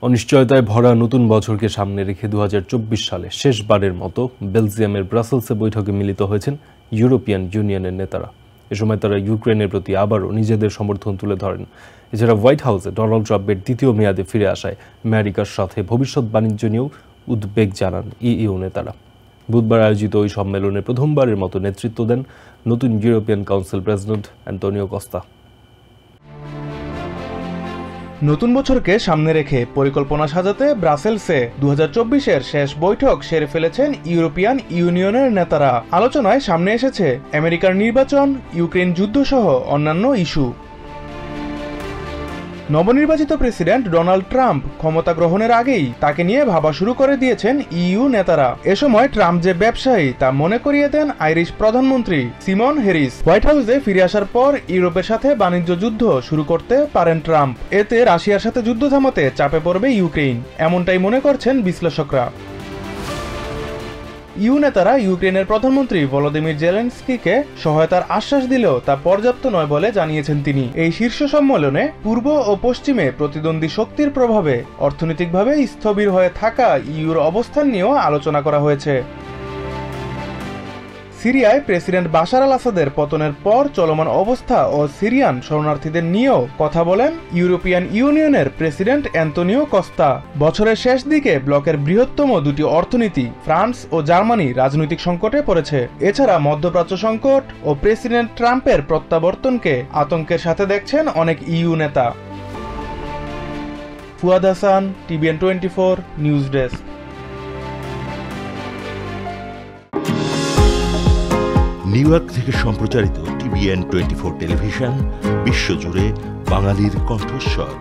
অনিশ্চয়তায় ভরা নতুন বছরকে সামনে রেখে 2024 সালে শেষবারের মতো বেলজিয়ামের ব্রাসেলসে বৈঠকে মিলিত হয়েছেন ইউরোপিয়ান ইউনিয়নের নেতারা। এ সময় তারা ইউক্রেনের প্রতি আবারও নিজেদের সমর্থন তুলে ধরেন। এছাড়া হোয়াইট হাউসে ডোনাল্ড ট্রাম্পের দ্বিতীয় মেয়াদে ফিরে আসায় আমেরিকার সাথে ভবিষ্যৎ বাণিজ্য নিয়েও উদ্বেগ জানান ইইউ নেতারা। বুধবার আয়োজিত ওই সম্মেলনে প্রথমবারের মতো নেতৃত্ব দেন নতুন European council president Antonio Costa. নতুন বছরকে সামনে রেখে পরিকল্পনা সাজাতে ব্রাসেলসে 2024-এর শেষ বৈঠক সেরে ফেলেছেন ইউরোপিয়ান ইউনিয়নের নেতারা। আলোচনায় সামনে এসেছে আমেরিকার নির্বাচন, ইউক্রেন যুদ্ধসহ অন্যান্য ইস্যু। নবনির্বাচিত প্রেসিডেন্ট ডোনাল্ড ট্রাম্প ক্ষমতা গ্রহণের আগেই তাকে নিয়ে ভাবা শুরু করে দিয়েছেন ইইউ নেতারা। এ সময় ট্রাম্প যে ব্যবসায়ী তা মনে করিয়ে দেন আইরিশ প্রধানমন্ত্রী সিমন হ্যারিস। হোয়াইট হাউসে ফিরে আসার পর ইউরোপের সাথে বাণিজ্য যুদ্ধ শুরু করতে পারেন ট্রাম্প। এতে রাশিয়ার সাথে যুদ্ধ থামাতে চাপে পড়বে ইউক্রেন, এমনটাই মনে করছেন বিশ্লেষকরা। ইউ নেতারা ইউক্রেনের প্রধানমন্ত্রী ভলোদিমির জেলেনস্কিকে সহায়তার আশ্বাস দিলেও তা পর্যাপ্ত নয় বলে জানিয়েছেন তিনি। এই শীর্ষ সম্মেলনে পূর্ব ও পশ্চিমে প্রতিদ্বন্দ্বী শক্তির প্রভাবে অর্থনৈতিকভাবে স্থবির হয়ে থাকা ইউর অবস্থান নিয়েও আলোচনা করা হয়েছে। সিরিয়ায় প্রেসিডেন্ট বাশার আল আসাদের পতনের পর চলমান অবস্থা ও সিরিয়ান শরণার্থীদের নিয়েও কথা বলেন ইউরোপিয়ান ইউনিয়নের প্রেসিডেন্ট অ্যান্তোনিও কস্তা। বছরের শেষ দিকে ব্লকের বৃহত্তম দুটি অর্থনীতি ফ্রান্স ও জার্মানি রাজনৈতিক সংকটে পড়েছে। এছাড়া মধ্যপ্রাচ্য সংকট ও প্রেসিডেন্ট ট্রাম্পের প্রত্যাবর্তনকে আতঙ্কের সাথে দেখছেন অনেক ইইউ নেতা। Fuad Hasan, TVN 24 news desk. New York থেকে সম্প্রচারিত টিভিএন 24 টেলিভিশন বিশ্বজুড়ে বাঙালির কণ্ঠস্বর।